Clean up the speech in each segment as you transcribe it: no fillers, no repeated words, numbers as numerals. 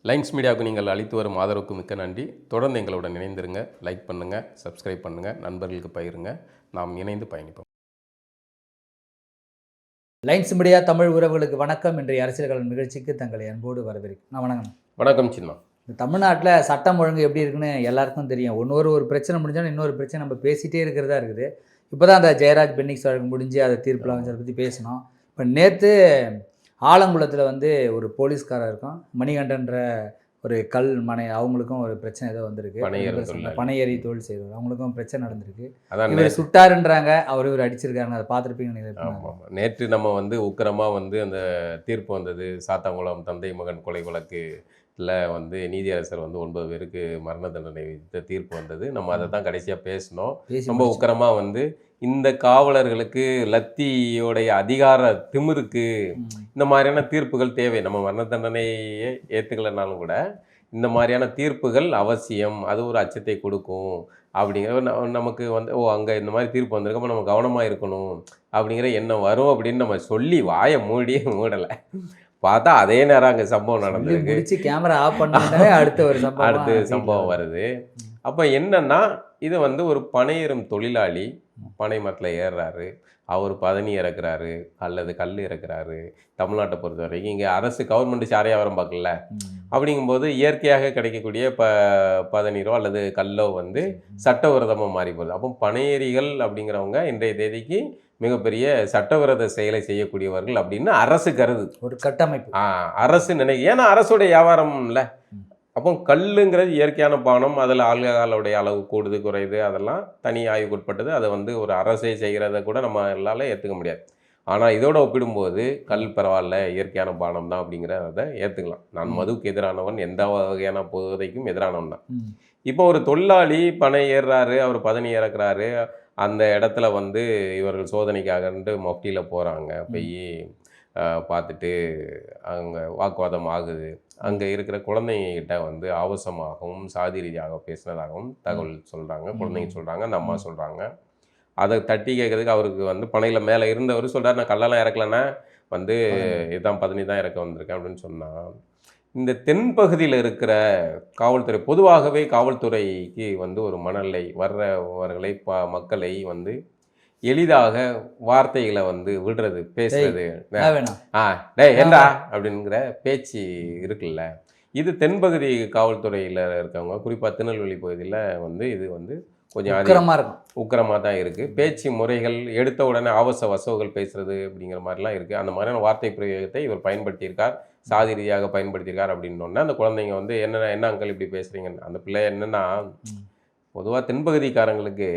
Lines மீடியாவுக்கு நீங்கள் அளித்து வரும் ஆதரவுக்கு மிக்க நன்றி. தொடர்ந்து எங்களுடன் இணைந்திருங்க. லைக் பண்ணுங்கள், சப்ஸ்கிரைப் பண்ணுங்கள், நண்பர்களுக்கு பகிருங்க. நாம் இணைந்து பயணிப்போம். லைன்ஸ் மீடியா தமிழ் உறவுகளுக்கு வணக்கம். இன்றைய அரசியல் கலன் நிகழ்ச்சிக்கு தங்களை அன்போடு வரவேற்கிறேன். நான் வணக்கம். வணக்கம் சின்மா. தமிழ்நாட்டில் சட்டம் ஒழுங்கு எப்படி இருக்குன்னு எல்லாருக்கும் தெரியும். ஒரு பிரச்சனை முடிஞ்சாலும் இன்னொரு பிரச்சனை நம்ம பேசிகிட்டே இருக்கிறதா இருக்குது. இப்போ தான் அந்த ஜெயராஜ் பென்னிக்ஸ் வழக்கு முடிஞ்சு அதை தீர்ப்புலாம் அதை பற்றி பேசினோம். இப்போ நேற்று ஆலங்குளத்தில் ஒரு போலீஸ்காரர் இருக்கும், மணிகண்டன்ற ஒரு கல் மனை, அவங்களுக்கும் ஒரு பிரச்சனை ஏதோ வந்திருக்கு. பனையேறி தொழில் செய்வார், அவங்களுக்கும் பிரச்சனை நடந்திருக்கு. இவர் சுட்டாருன்றாங்க, இவர் அடிச்சிருக்காங்க. அதை பார்த்துருப்பீங்க. நேற்று நம்ம உக்கிரமாக அந்த தீர்ப்பு வந்தது. சாத்தாங்குளம் தந்தை மகன் கொலை வழக்கு நீதியரசர் 9 பேருக்கு மரண தண்டனை விதித்த தீர்ப்பு வந்தது. நம்ம அதை தான் கடைசியாக பேசினோம். ரொம்ப உக்கிரமாக இந்த காவலர்களுக்கு லத்தியோடைய அதிகார திமிருக்கு இந்த மாதிரியான தீர்ப்புகள் தேவை. நம்ம மரண தண்டனையே ஏற்றுக்கலைனாலும் கூட இந்த மாதிரியான தீர்ப்புகள் அவசியம். அது ஒரு அச்சத்தை கொடுக்கும் அப்படிங்கிற நமக்கு அங்கே இந்த மாதிரி தீர்ப்பு வந்திருக்கப்போ நம்ம கவனமாக இருக்கணும் அப்படிங்கிற எண்ணம் வரும் அப்படின்னு நம்ம சொல்லி வாயை மூடலை. பார்த்தா அதே நேரம் அங்கே சம்பவம் நடந்திருக்கு. கேமரா ஆஃப் பண்ணாலே அடுத்த சம்பவம் வருது. அப்போ என்னன்னா, இது ஒரு பனையேறும் தொழிலாளி பனை மரத்தில் ஏறுறாரு, அவர் பதனி இறக்குறாரு அல்லது கல் இறக்குறாரு. தமிழ்நாட்டை பொறுத்த வரைக்கும் இங்கே அரசு கவர்மெண்ட் சாரையாவரம் பார்க்கல. அப்படிங்கும்போது இயற்கையாக கிடைக்கக்கூடிய பதநீரோ அல்லது கல்லோ சட்டவிரோதமாக மாறி போகுது. அப்போ பனையேறிகள் அப்படிங்கிறவங்க இன்றைய தேதிக்கு மிகப்பெரிய சட்டவிரோத செயலை செய்யக்கூடியவர்கள் அப்படின்னு அரசு கருது. ஒரு கட்டமைப்பு அரசு ஏன்னா அரசுடைய வியாபாரம் இல்லை. அப்போ கல்லுங்கிறது இயற்கையான பானம், அதில் ஆல்கஹாலுடைய அளவு கூடுது குறையுது, அதெல்லாம் தனி ஆய்வுக்குட்பட்டது. அதை ஒரு அரசை செய்கிறத கூட நம்ம எல்லால ஏற்றுக்க முடியாது. ஆனால் இதோட ஒப்பிடும்போது கல் பரவாயில்ல, இயற்கையான பானம் தான் அப்படிங்கிறத ஏற்றுக்கலாம். நான் மதுவுக்கு எதிரானவன், எந்த வகையான போதைக்கும் எதிரானவன் தான். இப்போ ஒரு தொழிலாளி பனை ஏறுறாரு, அவர் பதனி இறக்குறாரு. அந்த இடத்துல இவர்கள் சோதனைக்காகன்ட்டு மொஃப்டியில் போகிறாங்க. போய் பார்த்துட்டு அங்கே வாக்குவாதம் ஆகுது. அங்கே இருக்கிற குழந்தைங்கிட்ட ஆபாசமாகவும் சாதி ரீதியாக பேசினதாகவும் தகவல் சொல்கிறாங்க. குழந்தைங்க சொல்கிறாங்க, அந்த அம்மா சொல்கிறாங்க. அதை தட்டி கேட்கறதுக்கு அவருக்கு பனையில் மேலே இருந்தவர் சொல்கிறார், நான் கல்லெல்லாம் இறக்கலன்னா இதுதான் பதனி தான் இறக்க வந்திருக்கேன் அப்படின்னு சொன்னால், இந்த தென்பகுதியில் இருக்கிற காவல்துறை, பொதுவாகவே காவல்துறைக்கு ஒரு மனநிலை வர்றவர்களை மக்களை எளிதாக வார்த்தைகளை விடுறது, பேசுறது, ஏண்டா அப்படிங்கிற பேச்சு இருக்குல்ல. இது தென்பகுதி காவல்துறையில் இருக்கவங்க, குறிப்பாக திருநெல்வேலி பகுதியில் இது கொஞ்சம் உக்கிரமாக தான் இருக்குது. பேச்சு முறைகள் எடுத்த உடனே வசவுகள் பேசுறது அப்படிங்கிற மாதிரிலாம் இருக்குது. அந்த மாதிரியான வார்த்தை பிரயோகத்தை இவர் பயன்படுத்தியிருக்கார், சாதி ரீதியாக பயன்படுத்தியிருக்கார் அப்படின்னோடனே அந்த குழந்தைங்க என்ன அங்கிள் இப்படி பேசுகிறீங்கன்னு. அந்த பிள்ளை என்னென்னா, பொதுவாக தென்பகுதிக்காரங்களுக்கு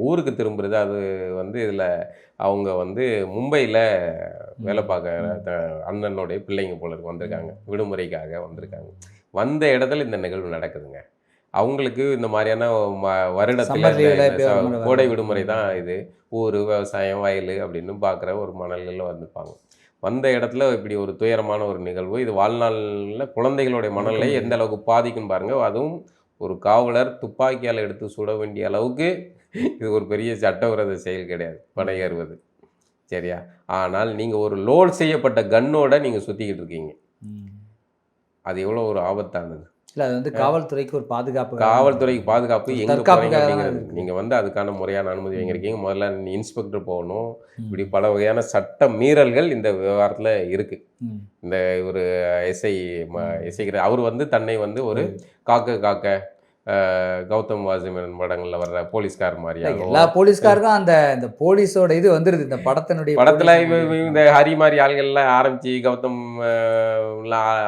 ஊருக்கு திரும்புறது அது இதில் அவங்க மும்பையில் வேலை பார்க்குற அண்ணனுடைய பிள்ளைங்க போல வந்திருக்காங்க, விடுமுறைக்காக வந்திருக்காங்க. வந்த இடத்துல இந்த நிகழ்வு நடக்குதுங்க. அவங்களுக்கு இந்த மாதிரியான வருடத்தில் கோடை விடுமுறை தான் இது. ஊர், விவசாயம், வயல் அப்படின்னு பார்க்குற ஒரு மணலில் வந்திருப்பாங்க. வந்த இடத்துல இப்படி ஒரு துயரமான ஒரு நிகழ்வு. இது வாழ்நாளில் குழந்தைகளுடைய மனநிலை எந்த அளவுக்கு பாதிக்கும் பாருங்கள். அதுவும் ஒரு காவலர் துப்பாக்கியால் எடுத்து சுட வேண்டிய அளவுக்கு இது ஒரு பெரிய சட்டவிரோத செயல் கிடையாது, பனை ஏறுவது. சரியா? ஆனால் நீங்கள் ஒரு லோட் செய்யப்பட்ட கன்னோட நீங்கள் சுற்றிக்கிட்டு இருக்கீங்க. அது எவ்வளோ ஒரு ஆபத்தானது. இல்லை, அது காவல்துறைக்கு ஒரு பாதுகாப்பு, காவல்துறைக்கு பாதுகாப்பு எங்கே போகிறீங்க அப்படிங்கிறது. நீங்கள் அதுக்கான முறையான அனுமதி வாங்கியிருக்கீங்க. முதல்ல இன்ஸ்பெக்டர் போகணும். இப்படி பல வகையான சட்ட மீறல்கள் இந்த விவகாரத்தில் இருக்குது. இந்த ஒரு எஸ்ஐ அவர் தன்னை ஒரு காக்க கௌதம் வாசுதேவன் படங்களில் வர்ற போலீஸ்கார் மாதிரியாக, எல்லா போலீஸ்காருக்கும் அந்த போலீஸோட இது வந்துருது. இந்த படத்தில் இந்த ஹரி மாதிரி ஆள்கள்லாம் ஆரம்பிச்சு, கௌதம்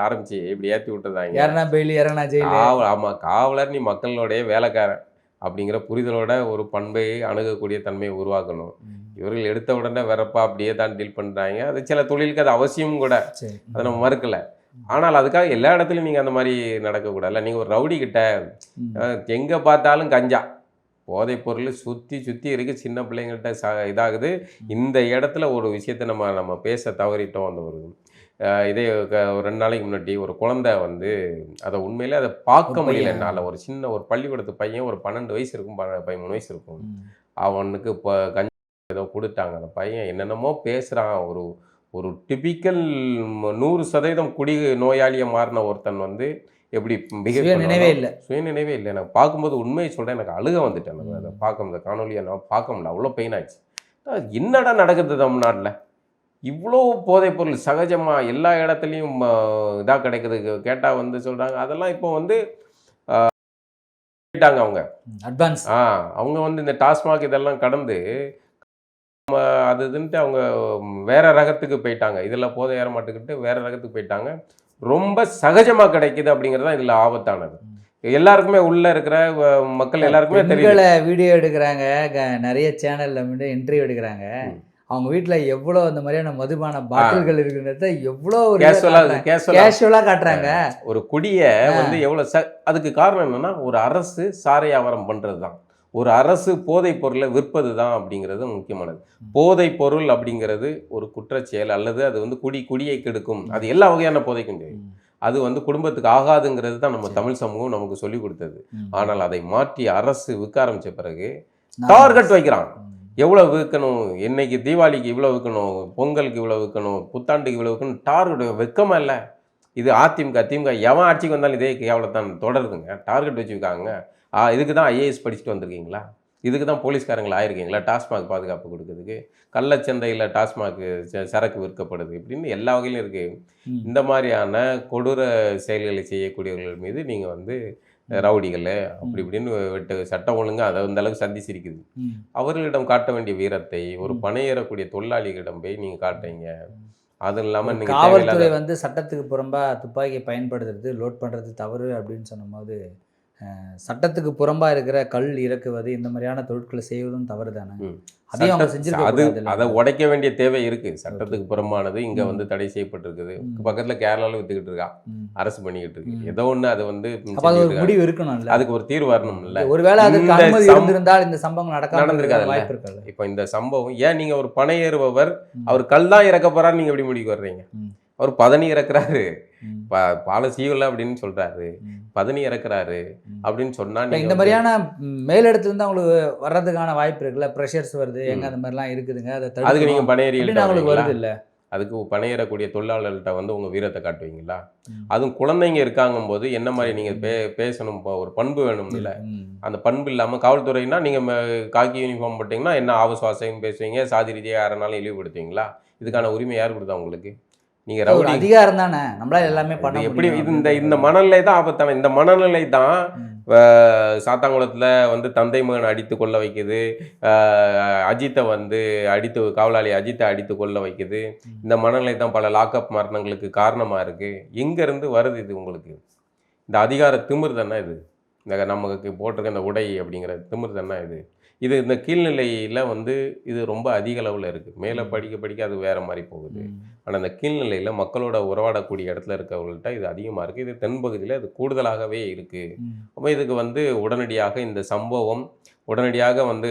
ஆரம்பிச்சு இப்படி ஏற்றி விட்டுருந்தாங்க. ஆமாம், காவலர் நீ மக்களுடைய வேலைக்காரன் அப்படிங்கிற புரிதலோட ஒரு பண்பை அணுகக்கூடிய தன்மையை உருவாக்கணும். இவர்கள் எடுத்த உடனே வெறப்பா அப்படியே தான் டீல் பண்ணுறாங்க. அது சில தொழிலுக்கு அது அவசியம் கூட, அதை நம்ம மறுக்கலை. ஆனால் அதுக்காக எல்லா இடத்துலையும் நீங்கள் அந்த மாதிரி நடக்கக்கூடாதுல்ல. நீங்கள் ஒரு ரவுடி கிட்ட எங்கே பார்த்தாலும் கஞ்சா போதைப் பொருள் சுற்றி இருக்குது. சின்ன பிள்ளைங்கள்ட்ட இதாகுது. இந்த இடத்துல ஒரு விஷயத்தை நம்ம பேச தவறிட்டோம். அந்த ஒரு இதே ஒரு 2 நாளைக்கு முன்னாடி ஒரு குழந்தை அதை உண்மையிலே அதை பார்க்க முடியல என்னால். ஒரு சின்ன ஒரு பள்ளிக்கூடத்து பையன், ஒரு 12 வயசு இருக்கும், 13 வயசு இருக்கும். அவனுக்கு இப்போ கஞ்சா ஏதோ கொடுத்தாங்க. அந்த பையன் என்னென்னமோ பேசுகிறான். ஒரு டிபிக்கல் 100% குடி நோயாளியை மாறின ஒருத்தன் எப்படி பிஹேவ் சுய நினைவே இல்லை. சுயநினைவே இல்லை. எனக்கு பார்க்கும்போது உண்மையை சொல்கிறேன், எனக்கு அழுக வந்துட்டேன். எனக்கு அதை பார்க்க இந்த காணொலியை நான் பார்க்க முடியல, அவ்வளோ பெயின் ஆயிடுச்சு. என்னடா நடக்குது தமிழ்நாட்டில்? இவ்வளோ போதைப் பொருள் சகஜமாக எல்லா இடத்துலையும் இதாக கிடைக்குது. கேட்டால் வந்து சொல்கிறாங்க அதெல்லாம் இப்போ வந்து போயிட்டாங்க அவங்க அட்வான்ஸ். அவங்க வந்து இந்த டாஸ்மாக் இதெல்லாம் கடந்து அது இதுன்ட்டு அவங்க வேற ரகத்துக்கு போயிட்டாங்க. இதில் போதை ஏற மாட்டுக்கிட்டு வேற ரகத்துக்கு போயிட்டாங்க. ரொம்ப சகஜமாக கிடைக்குது அப்படிங்கிறது தான் இதில் ஆபத்தானது. எல்லாருக்குமே உள்ள இருக்கிற மக்கள் எல்லாருக்குமே தெரியல. வீடியோ எடுக்கிறாங்க, நிறைய சேனல்ல வந்து இன்டர்வியூ எடுக்கிறாங்க. அவங்க வீட்டில் எவ்வளோ அந்த மாதிரியான மதுபான பாட்டில்கள் இருக்குன்றத எவ்வளோ ஒரு கேஷுவலாக காட்டுறாங்க. ஒரு குடியை வந்து எவ்வளோ அதுக்கு காரணம் என்னன்னா ஒரு அரசு சாரை வியாபாரம் பண்ணுறது தான், ஒரு அரசு போதைப் பொருளை விற்பது தான் அப்படிங்கிறது முக்கியமானது. போதைப் பொருள் அப்படிங்கிறது ஒரு குற்றச்செயல், அல்லது அது வந்து குடியை கெடுக்கும். அது எல்லா வகையான போதைக்கும் தெரியும். அது வந்து குடும்பத்துக்கு ஆகாதுங்கிறது தான் நம்ம தமிழ் சமூகம் நமக்கு சொல்லி கொடுத்தது. ஆனால் அதை மாற்றி அரசு விற்க ஆரம்பித்த பிறகு டார்கெட் வைக்கிறான். எவ்வளோ விற்கணும், இன்னைக்கு தீபாவளிக்கு இவ்வளோ விற்கணும், பொங்கலுக்கு இவ்வளோ விற்கணும், புத்தாண்டுக்கு இவ்வளோ விற்கணும், டார்கெட் வெக்கமா இல்லை. இது திமுக எவன் ஆட்சிக்கு வந்தாலும் இதே கேவலத்தான் தொடருதுங்க. டார்கெட் வச்சுருக்காங்க. இதுக்கு தான் ஐஏஎஸ் படிச்சுட்டு வந்திருக்கீங்களா? இதுக்கு தான் போலீஸ்காரங்களை ஆயிருக்கீங்களா? டாஸ்மாக் பாதுகாப்பு கொடுக்குறதுக்கு, கள்ளச்சந்தையில் டாஸ்மாக் சரக்கு விற்கப்படுது இப்படின்னு எல்லா வகையிலும் இருக்குது. இந்த மாதிரியான கொடூர செயல்களை செய்யக்கூடியவர்கள் மீது நீங்கள் வந்து ரவுடிகள் அப்படி இப்படின்னு சட்டம் ஒழுங்கு அதை அந்த அளவுக்கு சந்திச்சிருக்குது. அவர்களிடம் காட்ட வேண்டிய வீரத்தை ஒரு பணையேறக்கூடிய தொழிலாளிகளிடம் போய் நீங்கள் காட்டுறீங்க. அதுவும் இல்லாமல் நீங்கள் காவல்துறை வந்து சட்டத்துக்கு புறம்பா துப்பாக்கியை பயன்படுத்துறது, லோட் பண்ணுறது தவறு அப்படின்னு சொன்னபோது சட்டத்துக்கு புறம்பா இருக்கிற கல் இறக்குவது இந்த மாதிரியான தொழிற்களை செய்வதும் தவறு தானே? அதையும் அவங்க செஞ்சிருக்காங்க. அதை உடைக்க வேண்டிய தேவை இருக்கு. சட்டத்துக்கு புறம்பானது இங்க வந்து தடை செய்யப்பட்டிருக்குது. பக்கத்துல கேரளால வித்துக்கிட்டு இருக்கா, அரசு பண்ணிக்கிட்டு இருக்கு. ஏதோ ஒண்ணு அது வந்து முடிவு இருக்கணும், அதுக்கு ஒரு தீர்வு வரணும் இல்ல. ஒருவேளை அதுக்கு அனுமதி இருந்திருந்தால் இந்த சம்பவம் நடந்திருக்காது வாய்ப்பு இருக்காது. இப்ப இந்த சம்பவம் ஏன் நீங்க ஒரு பனை ஏறுபவர் அவர் கல் தான் இறக்க போறாரு, நீங்க எப்படி முடிவுக்கு வர்றீங்க? அவர் பதனி இறக்குறாரு, பால சீவல அப்படின்னு சொல்றாரு, பதனி இறக்குறாரு அப்படின்னு சொன்னா இந்த மாதிரியான மேலிடத்துல இருந்து அவங்களுக்கு வர்றதுக்கான வாய்ப்பு இருக்குல்ல, ப்ரெஷர்ஸ் வருது எங்க அந்த மாதிரிலாம் இருக்குதுங்க. அதுக்கு நீங்க பனையேறி அவங்களுக்கு வருது இல்ல, அதுக்கு பணையேறக்கூடிய தொழிலாளர்கள்ட்ட வந்து உங்க வீரத்தை காட்டுவீங்களா? அதுவும் குழந்தைங்க இருக்காங்கும் போது என்ன மாதிரி நீங்க பேசணும், ஒரு பண்பு வேணும் இல்ல. அந்த பண்பு இல்லாம காவல்துறைனா நீங்க காக்கி யூனிஃபார்ம் போட்டீங்கன்னா என்ன ஆவசுவாசம் பேசுவீங்க, சாதி ரீதியாக யாருனாலும் இழிவுபடுத்துவீங்களா? இதுக்கான உரிமை யார் கொடுத்தா உங்களுக்கு? நீங்க ரவுடி அதிகாரம் தானே, நம்மளால எல்லாமே பண்ண எப்படி? இந்த மனநிலை தான் ஆபத்தான. இந்த மனநிலை தான் சாத்தாங்குளத்தில் வந்து தந்தை மகன் அடித்து கொள்ள வைக்குது, அஜித்தை வந்து காவலாளி அஜித்தை அடித்து கொள்ள வைக்குது. இந்த மனநிலை தான் பல லாக்அப் மரணங்களுக்கு காரணமாக இருக்குது. எங்கேருந்து வருது இது உங்களுக்கு? இந்த அதிகார திமிர் தானே இது, இந்த நமக்கு போட்டிருக்க இந்த உடை அப்படிங்கிற திமிர் தானே இது. இந்த கீழ்நிலையில் வந்து இது ரொம்ப அதிக அளவில் இருக்குது. மேலே படிக்க அது வேறு மாதிரி போகுது. ஆனால் இந்த கீழ்நிலையில் மக்களோட உறவாடக்கூடிய இடத்துல இருக்கவங்கள்ட்ட இது அதிகமாக இருக்குது. இது தென்பகுதியில் இது கூடுதலாகவே இருக்குது. அப்போ இதுக்கு வந்து உடனடியாக இந்த சம்பவம் உடனடியாக வந்து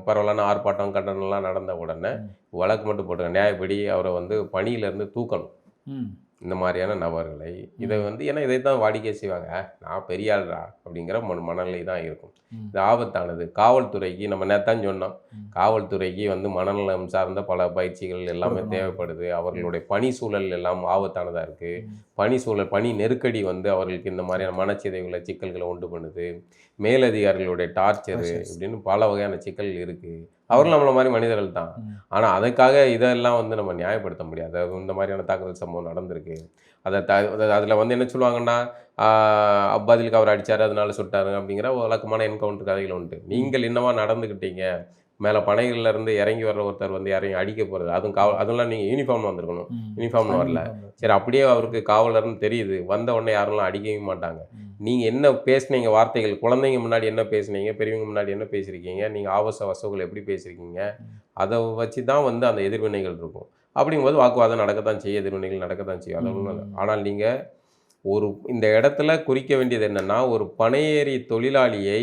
பரவலான ஆர்ப்பாட்டம் கண்டனம்லாம் நடந்த உடனே வழக்கு மட்டும் போட்டுருங்க. நியாயப்படி அவரை வந்து பணியிலேருந்து தூக்கணும் இந்த மாதிரியான நபர்களை. இதை வந்து ஏன்னா இதை தான் வாடிக்கை செய்வாங்க, நான் பெரிய ஆள்ரா அப்படிங்கிற மனநிலை தான் இருக்கும். இது ஆபத்தானது. காவல்துறைக்கு நம்ம நேத்தான் சொன்னோம், காவல்துறைக்கு வந்து மனநலம் சார்ந்த பல பயிற்சிகள் எல்லாமே தேவைப்படுது. அவர்களுடைய பணி சூழல் எல்லாம் ஆபத்தானதாக இருக்குது. பணி நெருக்கடி வந்து அவர்களுக்கு இந்த மாதிரியான மனச்சிதைவுகளை சிக்கல்களை உண்டு பண்ணுது. மேலதிகாரிகளுடைய டார்ச்சரு இப்படின்னு பல வகையான சிக்கல்கள் இருக்குது. அவர்கள் நம்மள மாதிரி மனிதர்கள் தான். ஆனால் அதுக்காக இதெல்லாம் வந்து நம்ம நியாயப்படுத்த முடியாது. இந்த மாதிரியான தாக்குதல் சம்பவம் நடந்திருக்கு. அதில் வந்து என்ன சொல்லுவாங்கன்னா, பதிலுக்கு அவர் அடித்தார் அதனால சுட்டாரு அப்படிங்கிற வழக்கமான என்கவுண்டர் கதைகள் உண்டு. நீங்கள் என்னவா நடந்துக்கிட்டீங்க, மேலே பனைகள்லேருந்து இறங்கி வர்ற ஒருத்தர் வந்து இறங்கி அடிக்க போகிறது, அதெல்லாம் நீங்கள் யூனிஃபார்ம் வந்திருக்கணும், யூனிஃபார்ம்னு வரல. சரி, அப்படியே அவருக்கு காவலர்னு தெரியுது, வந்த உடனே யாரெல்லாம் அடிக்கவே மாட்டாங்க. நீங்கள் என்ன பேசுனீங்க வார்த்தைகள், குழந்தைங்க முன்னாடி என்ன பேசுனீங்க, பெரியவங்க முன்னாடி என்ன பேசியிருக்கீங்க, நீங்கள் வசவுகள் எப்படி பேசியிருக்கீங்க, அதை வச்சு தான் வந்து அந்த எதிர்வினைகள் இருக்கும். அப்படிங்கும்போது வாக்குவாதம் நடக்கத்தான் செய்யும், எதிர்வினைகள் நடக்கத்தான் செய்யும். அது ஆனால் நீங்கள் இந்த இடத்துல குறிக்க வேண்டியது என்னென்னா, ஒரு பனையேறி தொழிலாளியை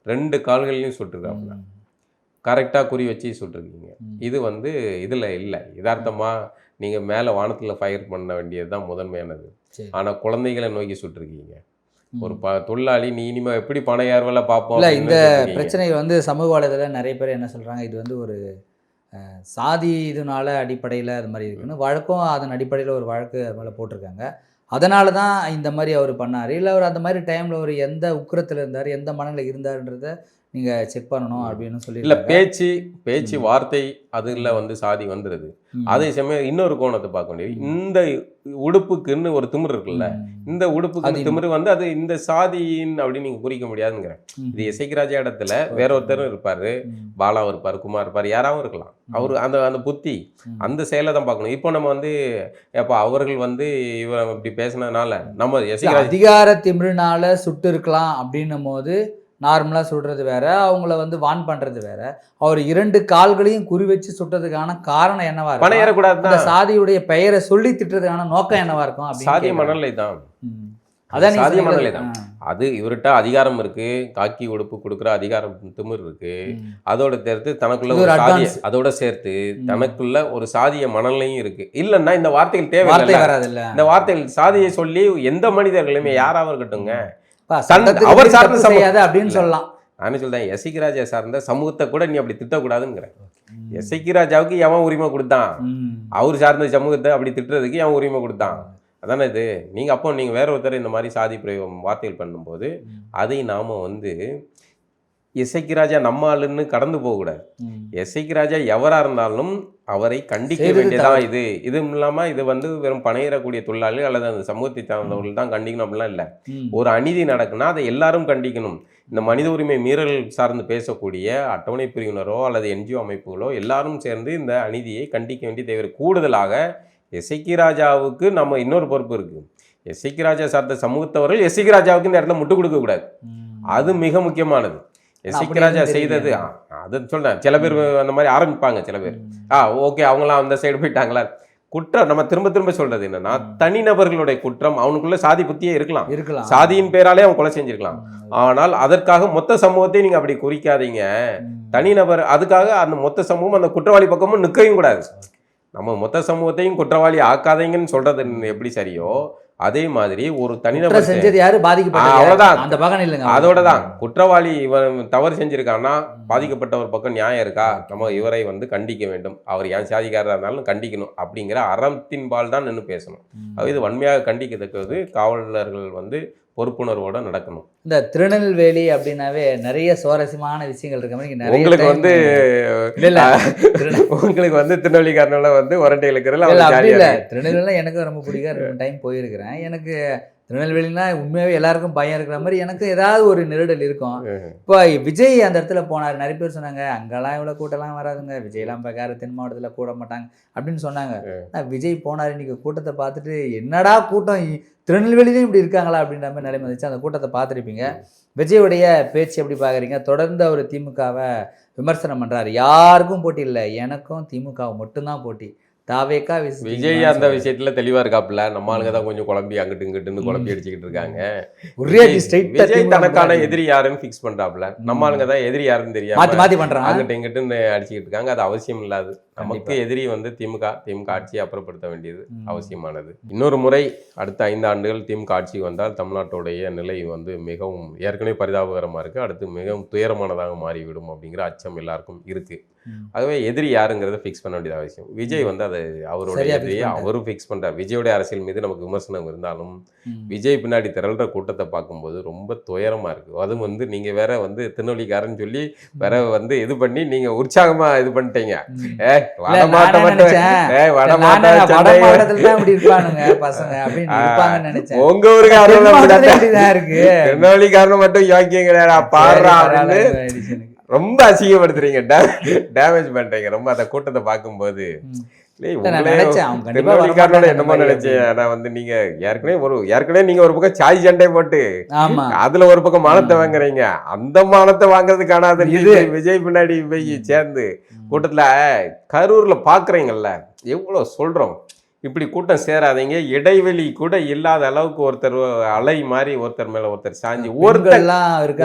2 கால்களையும் சுட்டுருக்காப்புல, கரெக்டாக குறி வச்சு சுட்டுருக்கீங்க. இது வந்து இதில் இல்லை. யதார்த்தமாக நீங்கள் மேலே வானத்தில் ஃபயர் பண்ண வேண்டியது தான் முதன்மையானது. ஆனால் குழந்தைகளை நோக்கி சுட்டுருக்கீங்க. ஒரு தொழிலாளி நீ இனிமேல் எப்படி பண ஏர்வலை பார்ப்போம். இல்லை, இந்த பிரச்சனை வந்து சமூக வலைதளத்தில் நிறைய பேர் என்ன சொல்கிறாங்க, இது வந்து ஒரு சாதி இதனால அடிப்படையில் அது மாதிரி இருக்குன்னு வழக்கம் அதன் அடிப்படையில் ஒரு வழக்கு அது மேலே போட்டிருக்காங்க. அதனால தான் இந்த மாதிரி அவர் பண்ணார், இல்லை அவர் அந்த மாதிரி டைமில் அவர் எந்த உக்கிரத்தில் இருந்தார், எந்த மனநிலை இருந்தாருன்றத நீங்கள் செக் பண்ணணும் அப்படின்னு சொல்லி. இல்லை, பேச்சு வார்த்தை அதில் வந்து சாதி வந்துடுது. அதே சமயம் இன்னொரு கோணத்தை பார்க்க வேண்டியது, இந்த உடுப்புக்குன்னு ஒரு திமிரு இருக்குல்ல, இந்த உடுப்புக்கு திமிரு வந்து அது இந்த சாதியின் அப்படின்னு நீங்கள் குறிக்க முடியாதுங்கிறேன். இது இசைக்கராஜா இடத்துல வேற ஒருத்தரும் இருப்பார், பாலாவும் இருப்பார், குமார் இருப்பார், யாராவும் இருக்கலாம். அவர் அந்த அந்த புத்தி அந்த செயலை தான் பார்க்கணும். இப்போ நம்ம வந்து எப்போ அவர்கள் வந்து இவர் இப்படி பேசினதுனால நம்ம இசைக்கராஜா அதிகார திமிருனால சுட்டு இருக்கலாம் அப்படின்னும் போது நார்மலாக சுடுறது வேற, அவங்கள வந்து வான் பண்ணுறது வேற. அவர் 2 கால்களையும் குறி வச்சு சுட்டதுக்கான காரணம் என்னவா இருக்கும்? பணம் ஏறக்கூடாது. அந்த சாதியுடைய பெயரை சொல்லி திட்டுறதுக்கான நோக்கம் என்னவா இருக்கும்? சாதிய மனநிலை தான், அதான் சாதிய மனநிலை தான். அது இவர்கிட்ட அதிகாரம் இருக்கு, காக்கி உடுப்பு கொடுக்குற அதிகாரம் திமிர் இருக்கு. அதோட சேர்த்து தனக்குள்ள ஒரு சாதிய, அதோட சேர்த்து தனக்குள்ள ஒரு சாதிய மனநிலையும் இருக்கு. இல்லைன்னா இந்த வார்த்தைகள் தேவையில்லை. இந்த வார்த்தைகள் சாதியை சொல்லி எந்த மனிதர்களுமே யாராவது இருக்கட்டுங்க, அவர் சார்ந்த செய்யாது அப்படின்னு சொல்லலாம். நானே சொல்றேன், இசைக்கராஜா சார்ந்த சமூகத்தை கூட நீ அப்படி திட்டக்கூடாதுங்கிறேன். இசைக்கராஜாவுக்கு எவன் உரிமை கொடுத்தான்? அவர் சார்ந்த சமூகத்தை அப்படி திட்டுறதுக்கு எவன் உரிமை கொடுத்தான்? அதானே இது. நீங்க அப்போ நீங்க வேற ஒருத்தர் இந்த மாதிரி சாதி பிரயோகம் வார்த்தைகள் பண்ணும்போது அதை நாம வந்து இசைக்கராஜா நம்ம ஆளுன்னு கடந்து போகக்கூடாது. இசைக்கராஜா எவரா இருந்தாலும் அவரை கண்டிக்க வேண்டியதான். இது இல்லாம இது வந்து வெறும் பணையிடக்கூடிய தொழிலாளி அல்லது அந்த சமூகத்தை சார்ந்தவர்கள் தான் கண்டிக்கணும் அப்படிலாம் இல்லை. ஒரு அநீதி நடக்குன்னா அதை எல்லாரும் கண்டிக்கணும். இந்த மனித உரிமை மீறல் சார்ந்து பேசக்கூடிய அட்டவணை பிரிவினரோ அல்லது என்ஜிஓ அமைப்புகளோ எல்லாரும் சேர்ந்து இந்த அநீதியை கண்டிக்க வேண்டிய தேவை. கூடுதலாக இசைக்கராஜாவுக்கு நம்ம இன்னொரு பொறுப்பு இருக்கு. இசைக்கராஜா சார்ந்த சமூகத்தவர்கள் இசைக்கராஜாவுக்கு இந்த இடத்துல முட்டு கொடுக்க கூடாது. அது மிக முக்கியமானது. இசைக்கராஜா செய்தது அது சொல்றேன். சில பேர் அந்த மாதிரி ஆரம்பிப்பாங்க. சில பேர் ஓகே அவங்களாம் அந்த சைடு போயிட்டாங்களா. குற்றம் நம்ம திரும்ப திரும்ப சொல்றது என்னன்னா, தனிநபர்களுடைய குற்றம். அவனுக்குள்ள சாதி புத்தியே இருக்கலாம், சாதியின் பேராலே அவன் கொலை செஞ்சிருக்கலாம். ஆனால் அதற்காக மொத்த சமூகத்தை நீங்க அப்படி குறிக்காதீங்க. தனிநபர் அதுக்காக அந்த மொத்த சமூகம் அந்த குற்றவாளி பக்கமும் நிற்கவும் கூடாது. நம்ம மொத்த சமூகத்தையும் குற்றவாளி ஆக்காதீங்கன்னு சொல்றது எப்படி சரியோ அதே மாதிரி ஒரு தனிநபர் செஞ்சது யாரு பாதிக்கப்பட்ட அவ்வளவுதான் அந்த பக்கம் இல்லைங்க. அதோட தான் குற்றவாளி இவன் தவறு செஞ்சிருக்கான்னா பாதிக்கப்பட்ட ஒரு பக்கம் நியாயம் இருக்கா, நம்ம இவரை வந்து கண்டிக்க வேண்டும், அவர் ஏன் சாதிக்காரராக இருந்தாலும் கண்டிக்கணும் அப்படிங்கிற அறத்தின்பால் தான் நின்று பேசணும். இது வன்மையாக கண்டிக்கத்தக்கது. காவலர்கள் வந்து பொறுப்புணர்வோட நடக்கணும். இந்த திருநெல்வேலி அப்படின்னாவே நிறைய சுவாரஸ்யமான விஷயங்கள் இருக்க மாதிரி உங்களுக்கு வந்து உங்களுக்கு வந்து திருநெல்வேலிக்காரனால வந்து உரண்டை இழுக்கிறதுல இல்லை. திருநெல்வேலினா எனக்கு ரொம்ப பிடிக்கும். 2 டைம் போயிருக்கிறேன். எனக்கு திருநெல்வேலினா உண்மையாகவே எல்லாருக்கும் பயம் இருக்கிற மாதிரி எனக்கு ஏதாவது ஒரு நெருடல் இருக்கும். இப்போ விஜய் அந்த இடத்துல போனார். நிறைய பேர் சொன்னாங்க அங்கெல்லாம் இவ்வளோ கூட்டம்லாம் வராதுங்க, விஜய்லாம் இப்போ தென் மாவட்டத்தில் கூட மாட்டாங்க அப்படின்னு சொன்னாங்க. விஜய் போனார், இன்னைக்கு கூட்டத்தை பார்த்துட்டு என்னடா கூட்டம், திருநெல்வேலியிலும் இப்படி இருக்காங்களா அப்படின்ற மாதிரி நிலைமை வந்துச்சு. அந்த கூட்டத்தை பார்த்துருப்பீங்க. விஜயுடைய பேச்சு எப்படி பார்க்குறீங்க? தொடர்ந்து அவர் திமுகவை விமர்சனம் பண்ணுறாரு. யாருக்கும் போட்டி இல்லை, எனக்கும் திமுக மட்டும்தான் போட்டி. தாவேக்கா விஜய் அந்த விஷயத்துல தெளிவா இருக்காப்புல. நம்ம ஆளுங்க தான் கொஞ்சம் குழம்பி அங்கிட்டு இங்கிட்டுன்னு குழம்பி அடிச்சுக்கிட்டு இருக்காங்க. விஜய் தனக்கான எதிரி யாருன்னு ஃபிக்ஸ் பண்றாப்புல. நம்ம ஆளுங்க தான் எதிரி யாருன்னு தெரியாம மாத்தி பண்றாங்க, அங்கிட்டு இங்கிட்டுன்னு அடிச்சுக்கிட்டு இருக்காங்க. அது அவசியம் இல்லாது. நமக்கு எதிரி வந்து திமுக ஆட்சியை அப்புறப்படுத்த வேண்டியது அவசியமானது. இன்னொரு முறை அடுத்த 5 ஆண்டுகள் திமுக ஆட்சிக்கு வந்தால் தமிழ்நாட்டுடைய நிலை வந்து மிகவும் ஏற்கனவே பரிதாபகரமா இருக்கு. அடுத்து மிகவும் துயரமானதாக மாறிவிடும் அப்படிங்கிற அச்சம் எல்லாருக்கும் இருக்கு. ஆகவே எதிரி யாருங்கிறத ஃபிக்ஸ் பண்ண வேண்டியது அவசியம். விஜய் வந்து அதை அவருடைய எதிரியை அவரும் ஃபிக்ஸ் பண்றார். விஜயோடைய அரசியல் மீது நமக்கு விமர்சனம் இருந்தாலும் விஜய் பின்னாடி திரள்ற கூட்டத்தை பார்க்கும்போது ரொம்ப துயரமா இருக்கு. அதுவும் வந்து நீங்க வேற வந்து திருநெல்வேலிக்காரன்னு சொல்லி வேற வந்து இது பண்ணி நீங்க உற்சாகமா இது பண்ணிட்டீங்க. உங்க ஊருக்கு திருநெல்வேலிக்காரன் மட்டும் யோக்கியம் கிடையாதா பாடுறா அப்படின்னு ரொம்ப அசிங்கப்படுத்துறீங்க, டேமேஜ் பண்றீங்க ரொம்ப அந்த கூட்டத்தை பார்க்கும்போது. திருநெல்வேலிக்காரனோட என்னமோ நினைச்சேன். ஆனா வந்து நீங்க ஏற்கனவே நீங்க ஒரு பக்கம் சாய் சண்டை போட்டு அதுல ஒரு பக்கம் மானத்தை வாங்குறீங்க. அந்த மானத்தை வாங்குறதுக்கான விஜய் பின்னாடி போய் சேர்ந்து கூட்டத்துல கரூர்ல பாக்குறீங்கல்ல எவ்வளவு சொல்றோம். இப்படி கூட்டம் சேராதீங்க. இடைவெளி கூட இல்லாத அளவுக்கு ஒருத்தர் அலை மாதிரி ஒருத்தர் மேல ஒருத்தர் சாஞ்சி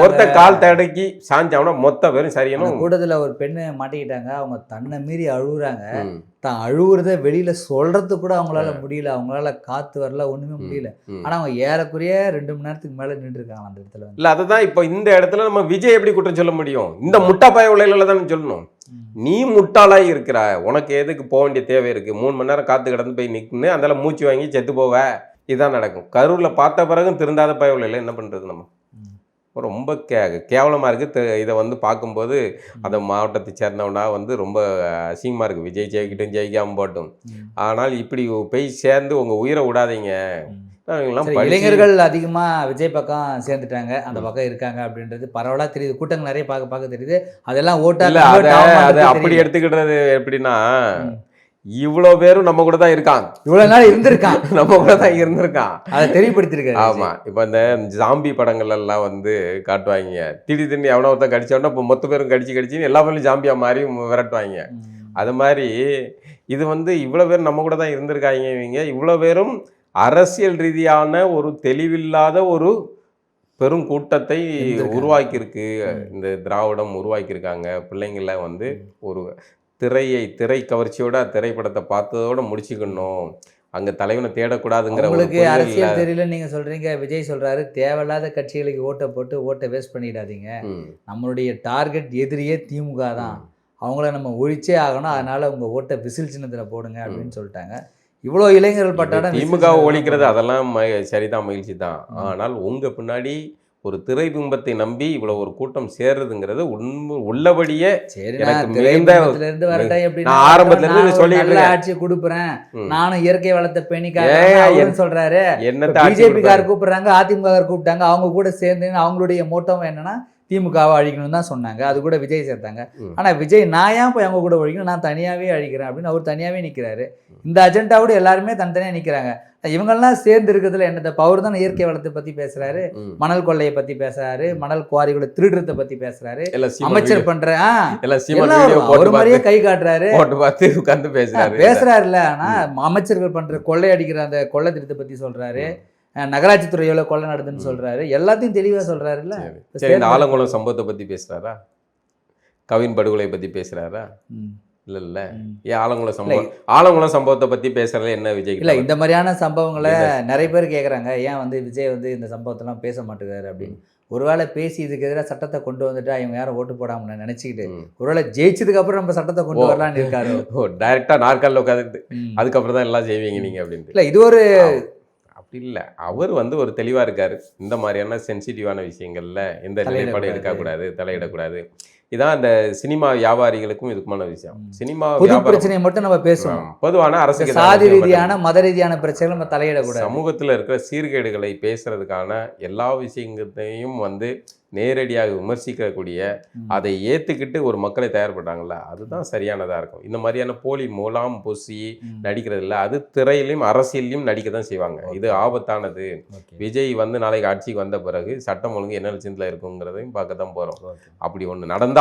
ஒருத்தர் கால் தடக்கி சாஞ்சாங்கன்னா மொத்த பேரும் சரியணும். கூட்டத்துல ஒரு பெண்ணு மாட்டிக்கிட்டாங்க. அவங்க தன்னை மீறி அழுகுறாங்க. தான் அழுகுறத வெளியில சொல்றது கூட அவங்களால முடியல. அவங்களால காத்து வரல, ஒண்ணுமே முடியல. ஆனா அவங்க ஏறக்குறைய 2 மணி நேரத்துக்கு மேல நின்று இருக்காங்க அந்த இடத்துல. இல்ல அதுதான் இப்ப இந்த இடத்துல நம்ம விஜய் எப்படி குற்றம் சொல்ல முடியும்? இந்த முட்டா பாய உலையில தான் சொல்லணும். நீ முட்டாளாய் இருக்கிற, உனக்கு எதுக்கு போக வேண்டிய தேவை இருக்கு? 3 மணி நேரம் காத்து கிடந்து போய் நிற்குன்னு அந்தால மூச்சு வாங்கி செத்து போவ. இதான் நடக்கும். கரூரில் பார்த்த பிறகும் திருந்தாத பயவில் இல்லை, என்ன பண்ணுறது நம்ம? ரொம்ப கேவலமாக இருக்குது. இதை வந்து பார்க்கும்போது அந்த மாவட்டத்தை சேர்ந்தவனா வந்து ரொம்ப அசிங்கமாக இருக்குது. விஜய் ஜெயிக்கிட்டும் ஜெயிக்காமல் போட்டும், ஆனால் இப்படி போய் சேர்ந்து உங்கள் உயிரை விடாதீங்க. இளைஞர்கள் அதிகமா விஜய் பக்கம் சேர்ந்துட்டாங்க, அந்த பக்கம் இருக்காங்க அப்படின்றது பரவலா தெரியுது. கூட்டங்கள் நிறைய பார்க்க தெரியுது. அதெல்லாம் ஓட்டா அது அப்படி எடுத்துக்கிட்டது எப்படின்னா, இவ்வளோ பேரும் நம்ம கூட தான் இருக்கான், இவ்வளோ நாள் இருந்திருக்கான், நம்ம கூட தான் இருந்திருக்கான், அதை தெரியப்படுத்திருக்காரு. ஆமாம். இப்போ இந்த ஜாம்பி படங்கள் எல்லாம் வந்து காட்டுவாங்க, திடீர்னு எவனோ ஒருத்தன் கடிச்சோன்னா இப்போ மொத்த பேரும் கடிச்சு எல்லா பேரும் ஜாம்பியாக மாறி விரட்டுவாங்க. அது மாதிரி இது வந்து இவ்வளோ பேர் நம்ம கூட தான் இருந்திருக்காங்க. இவங்க இவ்வளோ பேரும் அரசியல் ரீதியான ஒரு தெளிவில்லாத ஒரு பெரும் கூட்டத்தை உருவாக்கியிருக்கு. இந்த திராவிடம் உருவாக்கியிருக்காங்க. பிள்ளைங்கள வந்து ஒரு திரை கவர்ச்சியோட திரைப்படத்தை பார்த்ததோட முடிச்சுக்கணும், அங்கே தலைவனை தேடக்கூடாதுங்கிற உங்களுக்கு அரசியல் தெரியல. நீங்கள் சொல்கிறீங்க, விஜய் சொல்கிறாரு தேவையில்லாத கட்சிகளுக்கு ஓட்டை போட்டு ஓட்டை வேஸ்ட் பண்ணிடாதீங்க, நம்மளுடைய டார்கெட் எதிரியே திமுக தான், அவங்கள நம்ம ஒழிச்சே ஆகணும், அதனால் உங்கள் ஓட்டை விசில் சின்னத்தில் போடுங்க அப்படின்னு சொல்லிட்டாங்க. இவ்வளோ இளைஞர்கள் பட்டாடம் திமுகவை ஒழிக்கிறது அதெல்லாம் சரிதான், மகிழ்ச்சி தான். ஆனால் உங்கள் பின்னாடி ஒரு திரை பிம்பத்தை நம்பி இவ்வளவு ஒரு கூட்டம் சேர்றதுங்கிறது உள்ளபடியே ஆரம்பத்துல இருந்து சொல்லிட்டு ஆட்சி கொடுக்குறேன், நானும் இயற்கை வளத்தை பேணிக்காக சொல்றாரு. பிஜேபி கார் கூப்பிடுறாங்க, அதிமுக கூப்பிட்டாங்க, அவங்க கூட சேர்ந்து அவங்களுடைய மோட்டோம் என்னன்னா திமுகவை அழிக்கணும்னு தான் சொன்னாங்க. அது கூட விஜய் சேர்த்தாங்க. ஆனால் விஜய் நான் ஏன் போய் அவங்க கூட ஒழிக்கணும், நான் தனியாகவே அழிக்கிறேன் அப்படின்னு அவர் தனியாகவே நிற்கிறாரு. இந்த அஜெண்டாவோட எல்லாருமே தனித்தனியாக நிற்கிறாங்க. இவங்கெல்லாம் சேர்ந்து இருக்கிறதுல என்னது? அவர் தான் இயற்கை வளத்தை பற்றி பேசுறாரு, மணல் கொள்ளையை பற்றி பேசுறாரு, மணல் குவாரிகளை திருடுறதை பற்றி பேசுறாரு, அமைச்சர் பண்ற ஒரு மாதிரியே கை காட்டுறாரு, பேசுறாருல்ல. ஆனா அமைச்சர்கள் பண்ற கொள்ளை அடிக்கிற அந்த கொள்ளை திருட்டத்தை பற்றி சொல்றாரு, நகராட்சி துறையோட கொள்ளை நடந்துன்னு சொல்றாரு, எல்லாத்தையும் தெளிவா சொல்றாருல்ல. இந்த ஆலங்குளம் சம்பவத்தை பத்தி பேசுறாரா? கவின் படுகொலை பத்தி பேசுறாரா? இல்ல ஏன் ஆலங்குளம் சம்பவத்தை பத்தி பேசுறதுல என்ன விஜய் இல்ல? இந்த மாதிரியான சம்பவங்களை நிறைய பேர் கேட்குறாங்க, ஏன் வந்து விஜய் வந்து இந்த சம்பவத்தெல்லாம் பேச மாட்டேங்கிறாரு அப்படின்னு. ஒருவேளை பேசி இதுக்கு எதிராக சட்டத்தை கொண்டு வந்துட்டா இவங்க யாரும் ஓட்டு போடாம நினைச்சுக்கிட்டு ஒருவேளை ஜெயிச்சதுக்கு அப்புறம் நம்ம சட்டத்தை கொண்டு வரலான்னு இருக்காரு. டைரக்டா நாற்காலில் உட்காந்துட்டு அதுக்கப்புறம் தான் எல்லாம் செய்வீங்க நீங்க அப்படின்னு. இல்ல, இது ஒரு அப்படி இல்லை. அவர் வந்து ஒரு தெளிவாக இருக்கார். இந்த மாதிரியான சென்சிட்டிவான விஷயங்களில் எந்த நிலைப்பாடு எடுக்கக்கூடாது, தலையிடக்கூடாது. இதான் இந்த சினிமா வியாபாரிகளுக்கும் இதுக்குமான விஷயம். சினிமா பிரச்சனையை மட்டும் நம்ம பேசுவோம், பொதுவான அரசியல் சாதி ரீதியான மத ரீதியான பிரச்சனைகள் நம்ம தலையிடக்கூடாது. சமூகத்தில் இருக்கிற சீர்கேடுகளை பேசுறதுக்கான எல்லா விஷயங்களையும் வந்து நேரடியாக விமர்சிக்கக்கூடிய, அதை ஏற்றுக்கிட்டு ஒரு மக்களை தயார்படுறாங்கல்ல, அதுதான் சரியானதாக இருக்கும். இந்த மாதிரியான போலி மூலாம் பூசி நடிக்கிறது இல்லை. அது திரையிலையும் அரசியலையும் நடிக்க தான் செய்வாங்க. இது ஆபத்தானது. விஜய் வந்து நாளைக்கு ஆட்சிக்கு வந்த பிறகு சட்டம் ஒழுங்கு என்ன லட்சத்தில் இருக்குங்கிறதையும் பார்க்க தான் போகிறோம். அப்படி ஒன்று நடந்தால்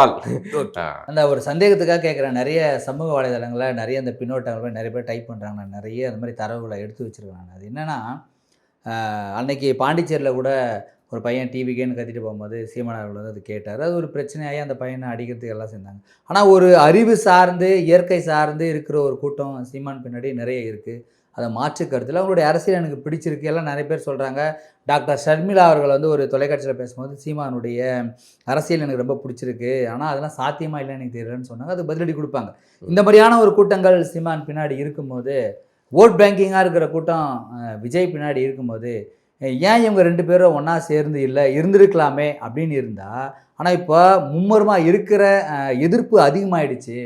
அந்த ஒரு சந்தேகத்துக்காக கேட்குறேன். நிறைய சமூக வலைதளங்களில் நிறைய அந்த பின்னோட்டங்கள் நிறைய பேர் டைப் பண்ணுறாங்க. நான் நிறைய அந்த மாதிரி தரவுகளை எடுத்து வச்சுருக்கேன். அது என்னென்னா, அன்னைக்கு பாண்டிச்சேரியில் கூட ஒரு பையன் டிவிக்கேன்னு கத்திட்டு போகும்போது சீமானவர்கள் வந்து அது கேட்டார். அது ஒரு பிரச்சனையாகி அந்த பையனை அடிக்கிறதுக்கு எல்லாம் செஞ்சாங்க. ஆனால் ஒரு அறிவு சார்ந்து இயற்கை சார்ந்து இருக்கிற ஒரு கூட்டம் சீமான் பின்னாடி நிறைய இருக்குது. அதை மாற்று கருத்தில் அவங்களுடைய அரசியல் எனக்கு பிடிச்சிருக்கு எல்லாம் நிறைய பேர் சொல்கிறாங்க. டாக்டர் ஷர்மிளா அவர்கள் வந்து ஒரு தொலைக்காட்சியில் பேசும்போது சீமானுடைய அரசியல் எனக்கு ரொம்ப பிடிச்சிருக்கு, ஆனால் அதெல்லாம் சாத்தியமாக இல்லைன்னு எனக்கு தெரியலன்னு சொன்னாங்க. அது பதிலடி கொடுப்பாங்க. இந்த மாதிரியான ஒரு கூட்டங்கள் சீமான் பின்னாடி இருக்கும்போது, ஓட் பேங்கிங்காக இருக்கிற கூட்டம் விஜய் பின்னாடி இருக்கும்போது, ஏன் இவங்க ரெண்டு பேரும் ஒன்றா சேர்ந்து இல்லை இருந்திருக்கலாமே அப்படின்னு இருந்தால். ஆனால் இப்போ மும்முரமாக இருக்கிற எதிர்ப்பு அதிகமாகிடுச்சு.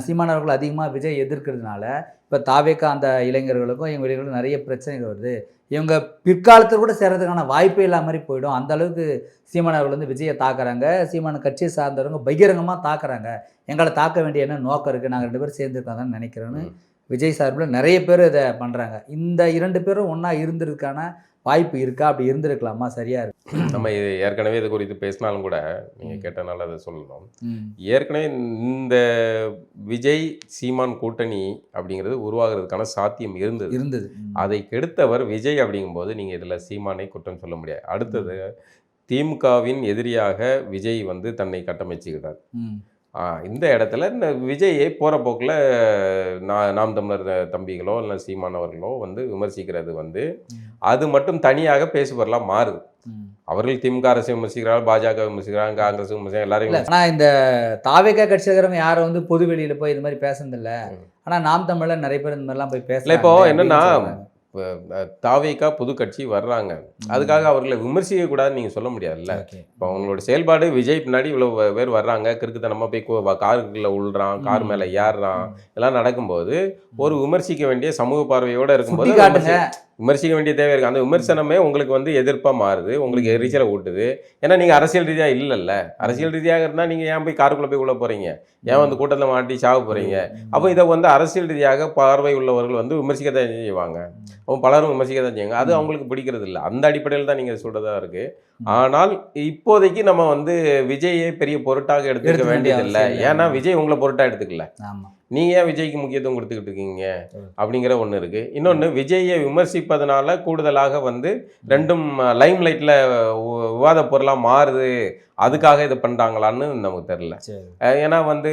சீமானவர்கள் அதிகமாக விஜய் எதிர்க்கிறதுனால இப்போ தாவேக்கா அந்த இளைஞர்களுக்கும் இவங்க இளைஞர்களுக்கும் நிறைய பிரச்சனைகள் வருது. இவங்க பிற்காலத்தில் கூட சேர்றதுக்கான வாய்ப்பே இல்லாத மாதிரி போயிடும். அந்த அளவுக்கு சீமானவர்கள் வந்து விஜயை தாக்குறாங்க. சீமான கட்சியை சார்ந்தவங்க பகிரங்கமாக தாக்குறாங்க. எங்களை தாக்க வேண்டிய என்ன நோக்கம் இருக்குது, நாங்கள் ரெண்டு பேரும் சேர்ந்துருக்காங்கன்னு நினைக்கிறோன்னு விஜய் சார்பில் நிறைய பேர் இதை பண்ணுறாங்க. இந்த இரண்டு பேரும் ஒன்றா இருந்திருக்கான வாய்ப்பு இருக்கா? அப்படி இருந்திருக்கலாமா? சரியா இருக்கு. நம்ம ஏற்கனவே இது குறித்து பேசினாலும் கூட நீங்கள் கேட்டனால அதை சொல்லணும். ஏற்கனவே இந்த விஜய் சீமான் கூட்டணி அப்படிங்கிறது உருவாகிறதுக்கான சாத்தியம் இருந்தது. அதை கெடுத்தவர் விஜய் அப்படிங்கும்போது நீங்கள் இதில் சீமானை குற்றம் சொல்ல முடியாது. அடுத்தது திமுகவின் எதிரியாக விஜய் வந்து தன்னை கட்டமைச்சுக்கிறார். இந்த இடத்துல இந்த விஜயை போகிற போக்கில் நாம் தமிழர் தம்பிகளோ இல்லை சீமானவர்களோ வந்து விமர்சிக்கிறது வந்து அது மட்டும் தனியாக பேசுபொருளாக மாறுது. அவர்கள் திமுக அரசு விமர்சிக்கிறார்கள், பாஜக விமர்சிக்கிறாங்க, காங்கிரஸ் விமர்சிக்கிறாங்க, எல்லாரையும். ஆனால் இந்த தாவேக்கா கட்சிக்காரங்க யாரும் வந்து பொது வெளியில் போய் இது மாதிரி பேசுனதில்லை. ஆனால் நாம் தமிழில் நிறைய பேர் இந்த மாதிரிலாம் போய் பேசல. இப்போ என்னன்னா தாவேகா புது கட்சி வர்றாங்க, அதுக்காக அவர்களை விமர்சிக்க கூடாதுன்னு நீங்கள் சொல்ல முடியாதுல்ல. ஓகே. இப்போ அவங்களோட செயல்பாடு விஜய் பின்னாடி இவ்வளோ பேர் வர்றாங்க, கிறுக்குத்தனமாக போய் காருக்குள்ளே உள்றான், கார் மேலே ஏறுறான், இதெல்லாம் நடக்கும்போது ஒரு விமர்சிக்க வேண்டிய சமூக பார்வையோடு இருக்கும்போது சுட்டி காட்டுங்க. விமர்சிக்க வேண்டிய தேவை இருக்குது. அந்த விமர்சனமே உங்களுக்கு வந்து எதிர்ப்பாக மாறுது, உங்களுக்கு எரிச்சலை ஊட்டுது. ஏன்னா நீங்கள் அரசியல் ரீதியாக இல்லைல்ல. அரசியல் ரீதியாக இருந்தால் நீங்கள் ஏன் போய் காருக்குள்ளே போய் உள்ள போகிறீங்க, ஏன் வந்து கூட்டத்தில் மாட்டி சாக போகிறீங்க? அப்போ இதை வந்து அரசியல் ரீதியாக பார்வை உள்ளவர்கள் வந்து விமர்சிக்கத்தான் செய்வாங்க. அவங்க பலரும் விமர்சிக்கத்தான் செய்வாங்க. அது அவங்களுக்கு பிடிக்கிறது இல்லை. அந்த அடிப்படையில் தான் நீங்கள் சொல்கிறதா இருக்குது. ஆனால் இப்போதைக்கு நம்ம வந்து விஜயை பெரிய பொருட்டாக எடுத்துக்க வேண்டியதில்லை. ஏன்னா விஜய் உங்களை பொருட்டாக எடுத்துக்கல. ஆமாம். நீங்கள் ஏன் விஜய்க்கு முக்கியத்துவம் கொடுத்துக்கிட்டு இருக்கீங்க அப்படிங்கிற ஒன்று இருக்குது. இன்னொன்று, விஜயை விமர்சிப்பதனால கூடுதலாக வந்து ரெண்டும் லைம் லைட்டில் விவாத பொருளாக மாறுது, அதுக்காக இதை பண்ணுறாங்களான்னு நமக்கு தெரில. ஏன்னா வந்து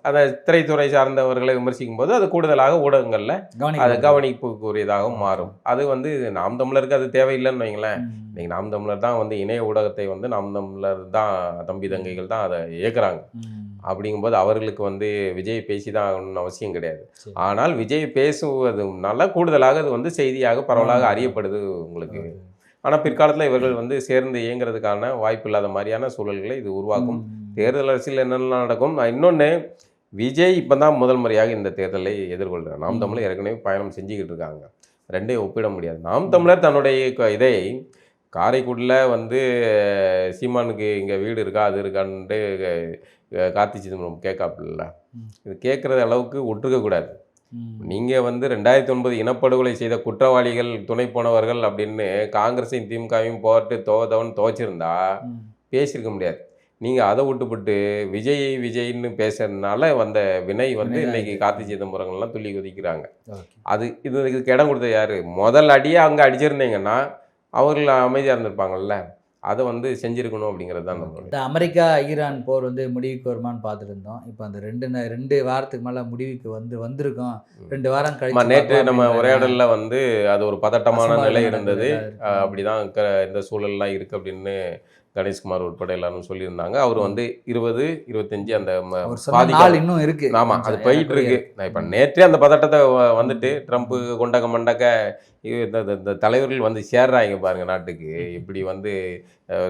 அந்த திரைத்துறை சார்ந்தவர்களை விமர்சிக்கும் போது அது கூடுதலாக ஊடகங்களில் அது கவனிப்புக்குரியதாகவும் மாறும். அது வந்து நாம் தமிழருக்கு அது தேவையில்லைன்னு வைங்களேன். இன்றைக்கி நாம் தமிழர் தான் வந்து இணைய ஊடகத்தை வந்து நாம் தமிழர் தான் தம்பி தங்கைகள் தான் அதை இயக்குறாங்க. அப்படிங்கும்போது அவர்களுக்கு வந்து விஜய் பேசி தான் ஆகணும்னு அவசியம் கிடையாது. ஆனால் விஜய் பேசுவதுனால கூடுதலாக அது வந்து செய்தியாக பரவலாக அறியப்படுது உங்களுக்கு. ஆனால் பிற்காலத்தில் இவர்கள் வந்து சேர்ந்து இயங்குறதுக்கான வாய்ப்பு இல்லாத மாதிரியான சூழல்களை இது உருவாக்கும். தேர்தல் அரசியல் என்னெல்லாம் நடக்கும். இன்னொன்று, விஜய் இப்போ தான் முதல் முறையாக இந்த தேர்தலை எதிர்கொள்கிறார். நாம் தமிழர் ஏற்கனவே பயணம் செஞ்சுக்கிட்டு இருக்காங்க. ரெண்டையும் ஒப்பிட முடியாது. நாம் தமிழர் தன்னுடைய இதை காரைக்குடியில் வந்து சீமானுக்கு இங்கே வீடு இருக்கா அது இருக்கான்ட்டு கார்த்தி சிதம்பரம் கேட்காப்புல, இது கேட்குற அளவுக்கு ஒட்டுக்கக்கூடாது. நீங்கள் வந்து 2009 இனப்படுகொலை செய்த குற்றவாளிகள் துணை போனவர்கள் அப்படின்னு காங்கிரஸையும் திமுகவையும் போட்டு துவச்சிருந்தா பேசியிருக்க முடியாது. நீங்கள் அதை விட்டுப்பட்டு விஜய்ன்னு பேசுறதுனால வந்த வினை வந்து இன்னைக்கு கார்த்தி சிதம்பரங்கள்லாம் துள்ளி குதிக்கிறாங்க. அது இதுக்கு இடம் கொடுத்தது யார்? முதல் அடியே அங்கே அடிச்சிருந்தீங்கன்னா அவர்கள் அமைதியாக இருந்திருப்பாங்கல்ல. அதை வந்து செஞ்சுருக்கணும் அப்படிங்கிறது தான் நம்மளுடைய. இந்த அமெரிக்கா ஈரான் போர் வந்து முடிவுக்கு வருமானு பார்த்துட்டு இருந்தோம். இப்போ அந்த 2 வாரத்துக்கு மேலே முடிவுக்கு வந்திருக்கோம். 2 வாரம் கழிச்சு நேற்று நம்ம உரையாடலில் வந்து அது ஒரு பதட்டமான நிலை இருந்தது. அப்படிதான் இந்த சூழல்லாம் இருக்குது அப்படின்னு கணேஷ்குமார் உட்பட எல்லாரும் சொல்லியிருந்தாங்க. அவர் வந்து 20, 25 அந்த நாள் இன்னும் இருக்கு. ஆமாம், அது போயிட்டு இருக்கு. நான் இப்போ நேற்றே அந்த பதட்டத்தை வந்துட்டு ட்ரம்ப்பு கொண்டக்க மண்டக்க இந்த தலைவர்கள் வந்து சேர்றாங்க பாருங்க நாட்டுக்கு. இப்படி வந்து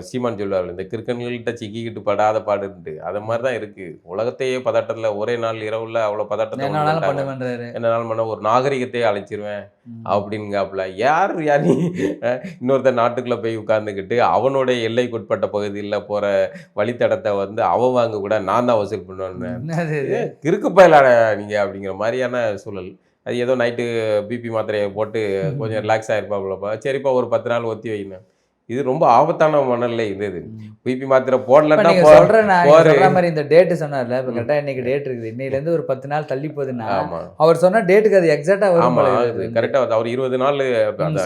சீமான் சொல்வார்கள், இந்த கிறுக்கன்கள்கிட்ட சிக்கிக்கிட்டு படாத பாடுன்ட்டு. அது மாதிரி தான் இருக்குது. உலகத்தையே பதட்டத்தில் ஒரே நாள் இரவுல அவ்வளோ பதட்டத்தை என்னாலும் பண்ண ஒரு நாகரிகத்தையே அழைச்சிருவேன் அப்படிங்காப்புல. யார் இன்னொருத்தர் நாட்டுக்குள்ளே போய் உட்கார்ந்துக்கிட்டு அவனுடைய எல்லைக்குட்பட்ட பகுதியில் போகிற வழித்தடத்தை வந்து அவன் வாங்க கூட நான் தான் வசூல் பண்ணுவேன்னு கிறுக்கு பயலாட நீங்கள் அப்படிங்கிற மாதிரியான சூழல். அது ஏதோ நைட்டு பிபி மாத்திரையை போட்டு கொஞ்சம் ரிலாக்ஸ் ஆகிருப்பாப்புலப்பா, சரிப்பா ஒரு 10 நாள் ஒத்தி வைக்கணும். இது ரொம்ப ஆபத்தான மனநிலை. இது பிபி மாத்திரை போடலன்னா மாதிரி இந்த டேட்டு சொன்னார்ல, இப்போ கரெக்டாக இன்னைக்கு டேட் இருக்குது, இன்னையிலேருந்து ஒரு 10 நாள் தள்ளி போகுதுன்னா அவர் சொன்ன டேட்டுக்கு அது எக்ஸாக்டா வரும். கரெக்டாக அவர் 20 நாள்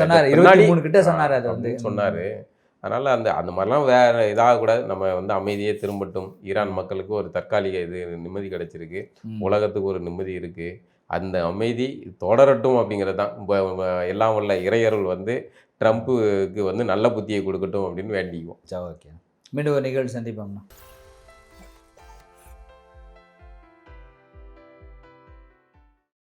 சொன்னார், 23 கிட்ட சொன்னார். அது வந்து சொன்னார். அதனால் அந்த மாதிரிலாம் வேறு இதாகக்கூடாது. நம்ம வந்து அமைதியே திரும்பட்டும். ஈரான் மக்களுக்கு ஒரு தற்காலிக நிம்மதி கிடைச்சிருக்கு, உலகத்துக்கு ஒரு நிம்மதி இருக்குது. அந்த அமைதி தொடரட்டும் அப்படிங்கிறது தான். எல்லாம் உள்ள இறையருள் வந்து ட்ரம்ப்புக்கு வந்து நல்ல புத்தியை கொடுக்கட்டும் அப்படின்னு வேண்டிக்குவோம். ஓகே, மீண்டும் ஒரு நிகழ்ச்சி சந்திப்போம்னா.